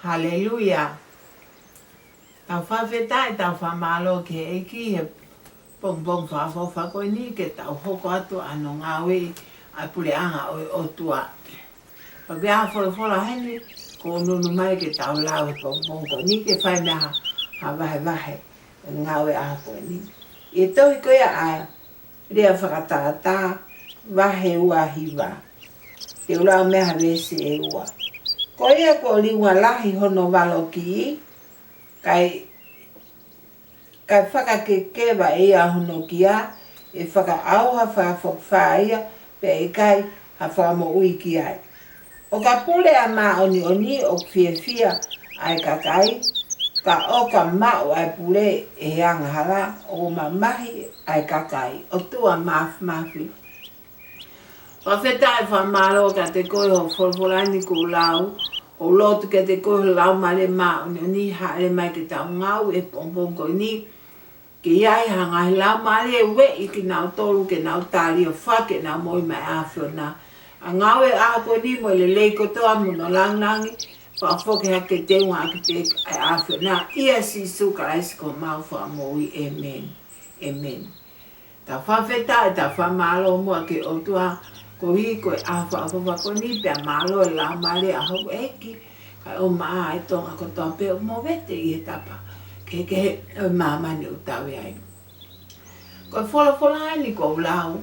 Hallelujah. Tau whawhetai tau whamalo ke eki he pong whawha koe ni ke tau hoko atu ano ngawe ai puleanga o tua. Pagea whola heni ko nunu mai ke tau lau pong koe ni ke whai meha ha wahe ngawe a koe ni. I tohi koe a rea whakatata wahe ua hiwa. Te ulau meha wese e ua. Ko ia ko liwa lahi hono walo ki, kai whakakekewa ia hono kia, e whakaauha whakawhawha ia, pe e kai ha whakamo ui ki ai. O ka pule a maa oni o fia ai kakai, ka o ka mao ai pule e angahara o mamahi ai kakai, o tua mafi. Whawhetai whamaro ka te koe ho wholwholani ko lau, o lotu ka te koe lau mare maa ni haere mai ke tau ngau e pompong ni, ke iai hangai lau mare e we i ki nau tolu ke nau tari o whake nau moi mai awhio na. A ngau e a koe ni mo le lei kotoa muno langnangi, whawhoke hake te unga ki te ai awhio na. Ia si suka aisi ko mau whamoi, amen, amen. Ta whawhetai ta whamaro mua ke o tua, ko hi ko a whaakova ko ni pia malo e lau mare a hau eki kai o maa e tonga ko toa pe o mo vete i he tapa ke o maa mani o tawe ai ko whola ai ni ko lau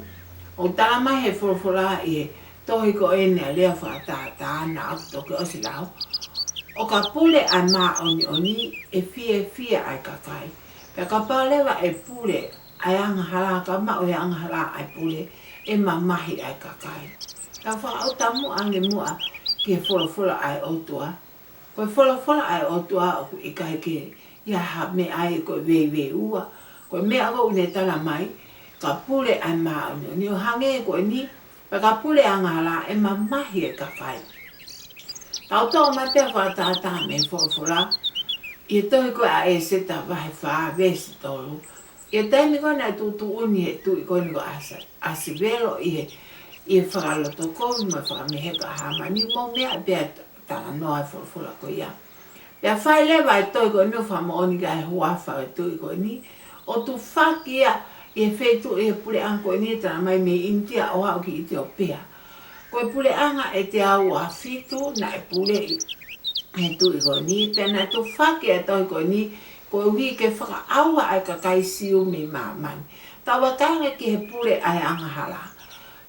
o tala mai he whola i he tohi ko ene a lea whaatata ana au toke o si lau o ka pule ai maa oni e fia ai kakai pia ka paulewa e pule ai angahala ka maa o e angahala ai pule e mamahi ai kakai. Ka whaau ange mua ke whola ai otua. Koe whola ai otua o i kai ke ia ha me ai koe we ua. Koe mea ko une tala mai ka pule ai maa ni o hange koe ni pa ka pule angala e mamahi ai kakai. Tau tau mai pia whaatata me whola i tohi koe a e seta wahe whaa vesi tolu. Ia taimi koe nai tutu uni he tui koe ni ko asivelo i he whakaloto koe ma whakameheka hamani mo mea pia tala noa e whola koe ia. Pia whai lewa e toi koe ni o whamaoni ka he huafa e tui koe ni. O tu whaki ia i he whetu i he pule anga koe ni tala mai me intia o hao ki i te o pia. Koe pule anga e te au a fitu na e pule i tui koe ni. Pia na tu whaki e toi koe ni ko ui ke whakaaua ai ka kai siu me mamani. Tawa kainga ki he pule ai angahala.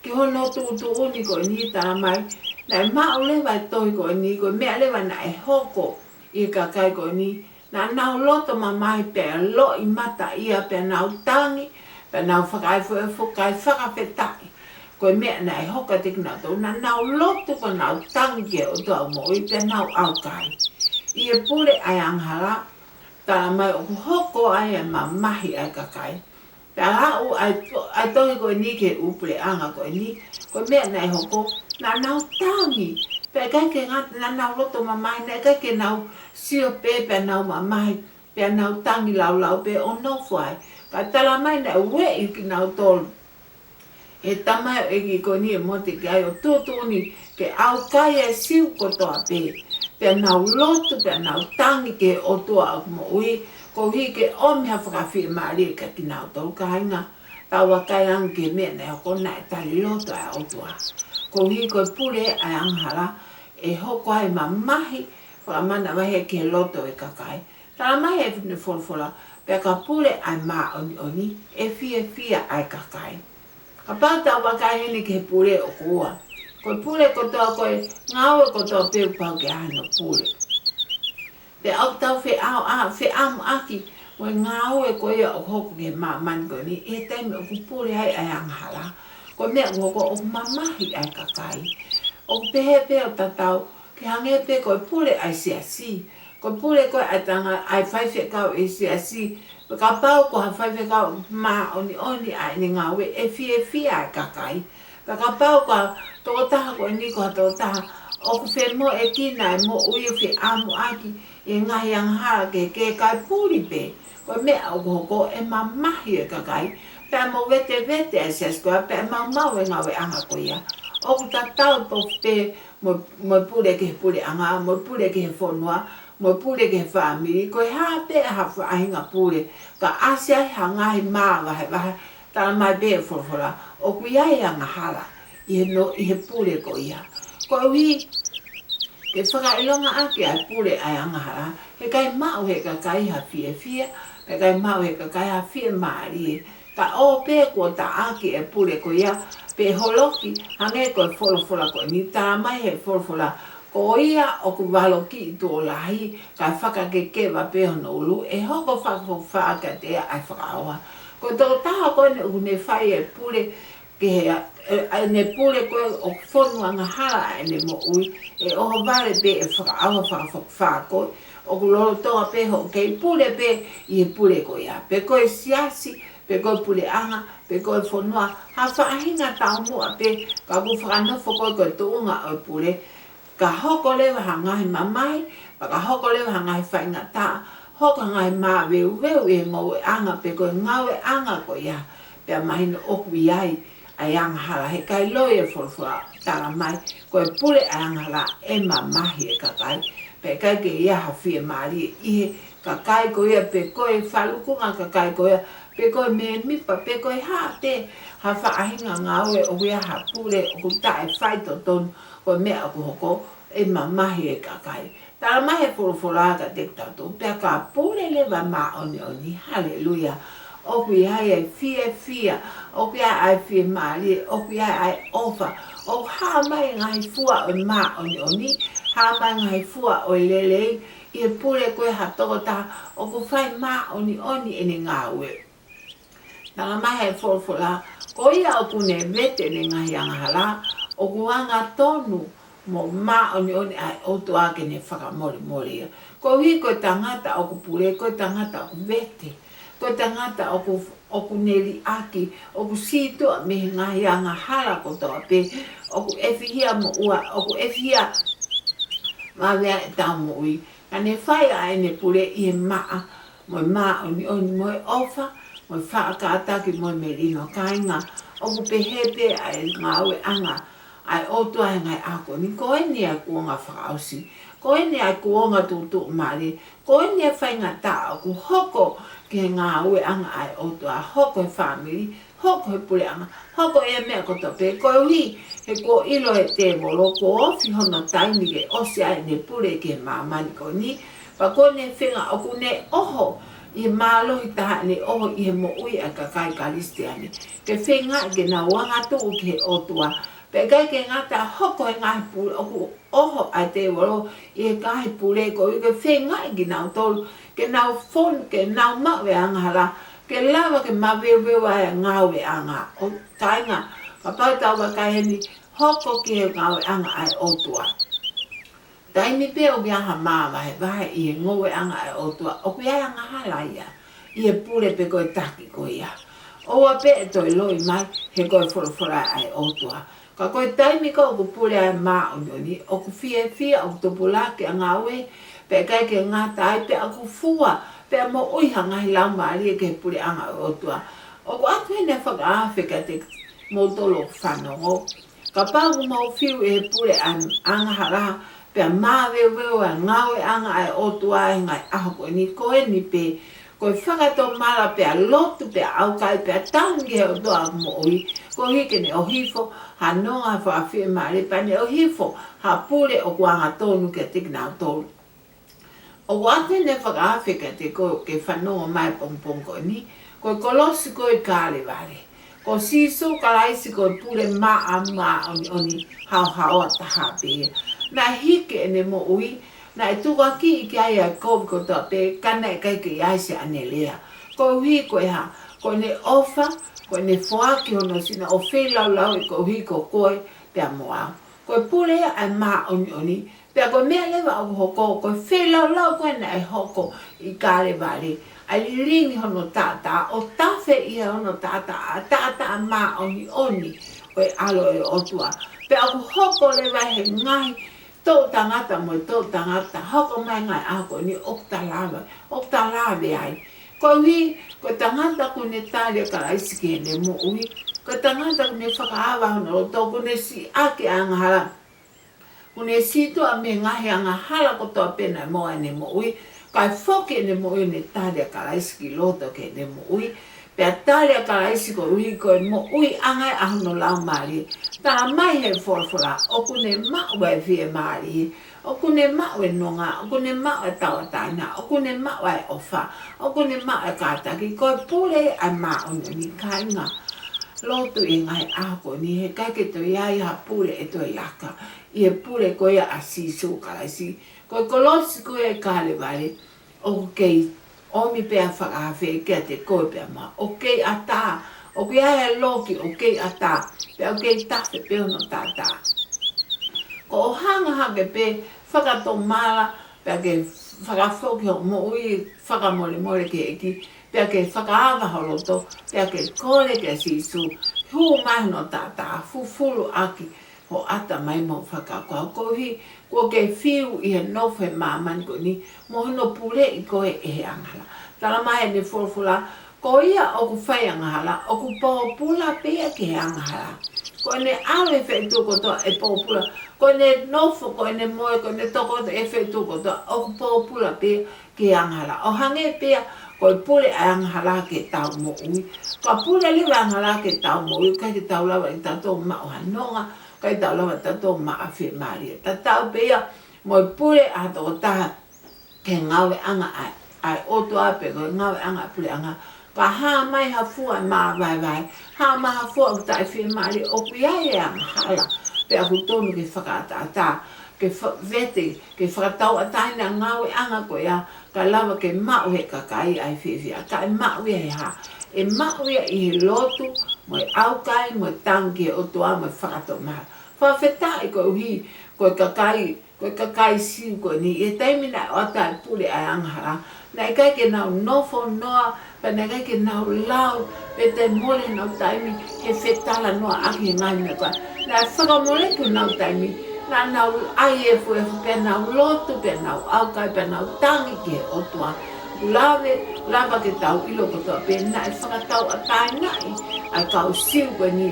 Ki hono tutu uni ko ni tala mai, na e mao lewa e tohi ko ni, ko mea lewa na e hoko i ka kai ko ni, na nau loto mamai pe lo i mata ia pe nau tangi, pe nau whakai whakawhetai. Ko mea na e hoka te kina tau, na nau loto ko nau tangi ke o tau mo i pe nau au kai. I e pule ai angahala, tala mai o hoko ai e mamahi ai kakai. Pea hau ai tohi koe ni ke upule anga koe ni, koe mea nei hoko, na nau tangi. Pea kai ke ngati na nau loto mamahi, na kai ke nau sio pe pea nau mamahi, pea nau tangi lau pe o nofu ai. Ka tala mai na ue i ki nau tolu. E tamai e ki koe ni e mote ki ai o tutuni ke au kai e siu kotoa pe. Pea nau lotu, pea nau tangi ke o tua au mo ui, ko hi ke omi ha whakawhi maari ka ki nau tau kainga, tawa kai ange mea nei hoko na e tali lotu ai o tua. Ko hi koe pule ai anghala, e hoko ai mamahi, whakamana wahe ke loto e kakai. Tala mai e whine wholwhola, pea ka pule ai maa oni, e fia ai kakai. Ka pāta wakai hene ke pule o kua. Koe pule kotoa koe ngawe kotoa peu pau ke ano pule. Te au tau whi amu aki, koe ngawe koe o hoko ke mamani koe ni, e teime o ku pule ai ai anghala. Koe mea ngoko o mamahi ai kakai. O pehe pe o tatau, ke hange pe koe pule ai siasi. Koe pule koe ai tanga ai whaiwhe kau e siasi. Ka pau ko ha whaiwhe kau maa oni ai ni ngawe e fia ai kakai. Ka pau ko toko taha koe ni ko ha toko taha. O ku whe mo e kina e mo ui whe amu aki e ngahi anghara ke kai puri pe. Koe mea o hoko e mamahi e kakai. Pea mo vete e sias koe, pea mau e ngawe anga koe ia. O ku tatau po pe mo pule ke pule anga, mo pule ke whonua, mo pule ke family ko ha pe ha fa hinga pule ka asia hanga hi ma va va ta mai be fola o ku ia ia ngahala I no I he pule ko ia ko wi ke whaka ilonga ake ai pule ai angahala he kai mau he ka kai ha fie he kai mau he ka kai ha fie maari ka o pe ko ta ake e pule ko ia pe holoki hange ko fola ko ni ta mai he fola ko ia o ku valoki to lahi ka whaka ke wa pe hono ulu e hoko whaka te ai whakaoa ko to taha ko ne whai e pule ke hea ne pule ko o fonu anga hala ne mo ui e o vale be e whaka ko o ku lolo toa pe ho ke pule pe I pule ko ia pe ko e siasi pe ko pule anga pe ko e fonua ha whaahinga tau mua pe ka ku whakanofo ko tuunga o pule ka hoko lewa hangai mamai pa ka hoko lewa hangai whainga ta hoko hangai maa weu e mau e anga pe ko ngau e anga ko ia pe mahino oku iai ai anga hala he kai loe e forfua tala mai ko e pule anga hala e mamahi e kakai pe kai ke ia hawhia maari ihe kakai ko ia pe ko e whalukunga kakai ko ia pe ko e me mipa pe ko e ha te ha whaahinga ngau e o ia ha pule o ku tae whai to ton ko mea o ku hoko e mamahi e kakai tala mai e forfua ka te tatu pe ka pule lewa ma oni haleluia o ku ia e fia o ku ia ai fia maari o ku ia ai ofa o ha mai ngai fua o ma oni ha mai ngai fua o lele I pule koe ha toko ta o ku whai ma oni ene ngawe nanga mai e forfula ko ia o ku ne vete ne ngai anga hala o ku anga tonu mo ma oni ai o tu ake ne whakamori ko hi ko tangata o ku pule ko tangata o ku vete ko tangata o ku neri aki o ku sito me ngai anga hala ko to pe o ku efihia mo ua o ku efihia ma vea e tau mo ui ka ne whai ai ne pule I maa mo oni mo ofa mo whaakataki mo merino kainga o ku pehepe ai ngau e anga ai otu ai ngai ako ni ko ni ai kuonga whakausi ko ni ai kuonga tutu mari ko ni ai whainga ta o ku hoko ke ngau e anga ai otu a hoko e family hoko e pule anga hoko e mea koto pe ko ui he ko ilo e te molo ko ofi hono taimi ke osi ai ne pule ke mamani ko ni pa ko ne whenga o ku ne oho I malo I taha ne oho I he mo ui a kakai kalistiani ke whenga ke na wanga tuu ke otua pe kai ke ngata hoko e ngai pule o ku oho ai te molo I he kai pule ko I ke whenga ke nau tolu ke nau fon ke nau mawe anga hala ke lava ke maweweu ai ngau e anga o tainga ka pau tau ka kai heni hoko ke he ngau e anga ai otua taimi pe o kia ha maa wahe I he ngau e anga ai otua o kia anga hala ia I he pule pe koe taki ko ia oa pe e toi loi mai he koe forofora ai otua ka koe taimi ko o ku pule ai maa oni o ku fia o ku topulake anga ue pe kai ke ngata ai pe a ku fua pe mo ui hanga hi lau maari ke pule anga o tua. O ko atu hene whakaawhika te motolo whanongo. Ka pāku mau whiu e pule anga haraha pe a māweweo a ngau e anga ai o tua e ngai aho koe ni koe ni pe koe whakato mara pe a lotu pe a aukai pe a tangi he o toa mo ui. Ko hike ne o hifo ha nonga whaafie maari pa ne o hifo ha pule o kuanga tonu ke tikna o tonu. O wate ne whakaawhika te ko ke whanonga mai pongpong ko ni, ko kolosi ko I kāre wale. Ko siso kalaisi ko pule maa oni hao a taha pe. Na hike ne mo ui, na e tuka ki I kia ia kovi ko toa pe, kana e kai ke iaise ane lea. Ko hui ko ha, ko ne ofa, ko ne whaaki hono sina o whelau I ko hui ko koe pe a moa. Ko pule ai maa oni, pea koe mea lewa o hoko, koe whelau koe na e hoko I kāre wale. Ai ringi hono tata, o tawhe ia hono tata, a tata a maa oni, koe alo e otua. Pea ko hoko lewa he ngai, tō tangata mo tō tangata, hoko mai ngai ako ni okta lawe ai. Koe hui, koe tangata kune tālia karaisi ke ne mo ui, koe tangata kune whakaawa hono o tō kune si ake angahara. Kune sito a me ngahi anga hala kotoa pena moa ne mo ui. Kai foke ne mo ui ne tārea karaisi ki loto ke ne mo ui. Pea tārea karaisi ko ui ko mo ui angai ahono lau maari. Tā mai he forfora, o kune mau e vie maari. O kune mau e nonga, o kune mau e tawataina, o kune mau e ofa, o kune mau e kātaki. Ko pule ai maa ono ni kainga. Lotu i ngai ako ni he kaike to iai ha pule e to iaka. I e pule ko ia a sisu karaisi. Ko kolosi ko e kale vale. O kei omi pea whakawhi kia te koe pea maa. O kei ata. O kei aia loki o kei ata. Pea o kei tafe peo no tata. Ko o hanga hake pe whakato mala. Pea ke whakawhoki ho mo ui whakamole mole ke eki. Pea ke whakaawa holoto. Pea ke kore ke sisu. Hu mai no tata. Fufulu aki. Ho ata mai mo whakakoa. Ko hi. Ko ke whiu i he nofe māmani ko ni. Mo hono pule i koe e he angala. Tala mai ne fulfula. Ko ia o ku whai angala. O ku poho pula pia ke he angala. Ko ne awe whaitu kotoa e poho pula. Ko ne nofo ko ne moe ko ne toko e whaitu kotoa. O ku poho pula pia ke he angala. O hange pia. Ko i pule a angala ke tau mo ui. Ka pule liwa angala ke tau mo ui. Kai ke tau lawa i tato mao hanonga. Kai tau lawa tato maa whi maria. Ta tau pia mo i pule a toko taha ke ngawe anga ai oto ape ko ngawe anga pule anga. Ka haa mai ha fua maa vai vai. Haa maa ha fua ki tai whi maria. O ku iae anga hala. Pe aku tonu ke whakaata ke vete ke whakatau ataina ngawe anga ko ia. Ka lawa ke mau he kakai ai whiwhia. Ka e mau ia he ha. E mau ia i he lotu. Mo i aukai, mo i tangi o toa, mo i whakato maha. Whawhetai ko uhi, ko i kakai siu ko ni. E taimina o ata e pule ai angahara. Na i kai ke nau nofo noa, pa na kai ke nau lau, pe te mole nau taimi, he whetala noa aki he ngai me koa. Na e whakamole ku nau taimi, na nau ai e fu pe nau lotu, pe nau aukai, pe nau tangi ke o toa. Lava ke tau ilo kotoa, pe na e whakatau a tai nai, ai kau siu ko ni.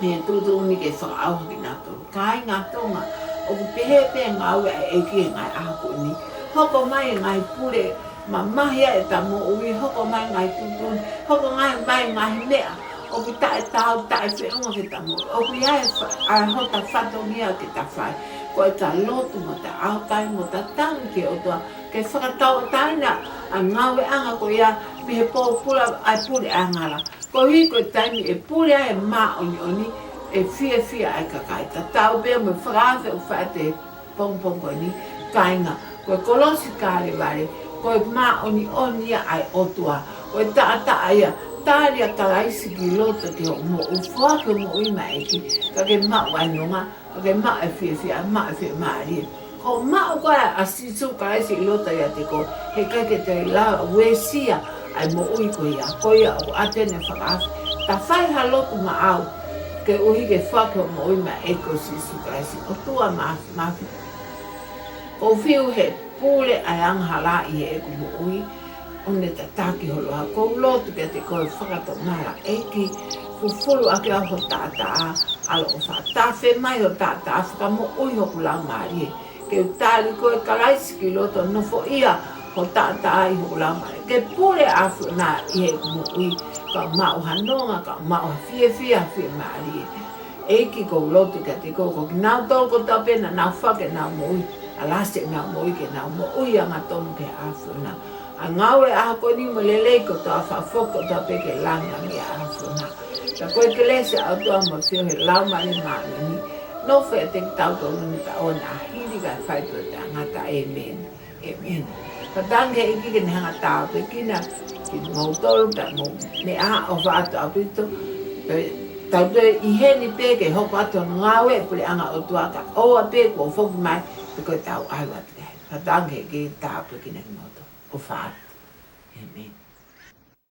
Me tutu ni ke whakauha ki nā tōru. Kai ngā tonga, o ku pehe pe ngā ue e ki ngai ako ni. Hoko mai ngai pure, ma mahia e ta mo ui, hoko mai ngai tutun, hoko mai ngai mea. O ku tae tau, tae whiunga ki ta mo. O ku iae a hota whatongia ki ta whai. Ko e ta lotu mo ta aukai, mo ta tangi ki o toa. Ke whakatau taina, a ngawe anga ko ia, mi he pō pula ai pure angala. Ko hi ko taimi e pure ai maa oni, e fia ai kakai. Ta tau bea mo whakawhi o whaate pong ko ni, kainga. Ko e kolosi kāre ware, ko e maa oni ai otua. Ko e taa ia, tāria karaisi ki loto ki ho mo ufuake mo uima eki. Ka ke maa wainonga, ka ke maa e fia, maa e fia maa rie. Ko maa o koe a sisu karaisi ki loto ia te ko, he kake te la wesia ai mo ui ko ia. Ko ia o atene whakawhi. Ta whai ha lotu ma au, ke uhi ke whake o mo uima eko sisu karaisi. O tua maafi. Ko whiu he pule ai anghala i e eku mo ui. One ta taki holoa. Ko lotu ke te koe whakato mara eki. Fufulu ake au ho tātaa. Alo o whātawhe mai ho tātaa. Whaka mo ui hoku lau maari. Ke utali koe karaisi ki loto nofo ia ho tātaa i hoku lau maari. Ke pule afu nā i eku mo ui. Ka mau hanonga, ka mau fia maari. Eki ko lotu ke te koe. Ko ki nau tolko tapena, nau whake, nau mo ui. Alase nau mo ui ke nau mo ui anga tonu ke afu nā. A ngawe ako ni mo lelei ko toa whawhoko toa peke langa ni a hawhuna. Ka koe ke lese au toa mo whio he lau mani maani ni. No whea te tau tonu ni ta o na hiri kai whaitua te angata amen. Amen. Ka tange iki ke ni hanga tau pe kina ki mautolu ta mo me a o whaato apito. Tau tue i heni peke hoko ato ngawe pule anga o tuaka. Oa peke o whoki mai pe koe tau aiwa te. Ka tange iki tau pe kina ki mautolu. O Father. Amen.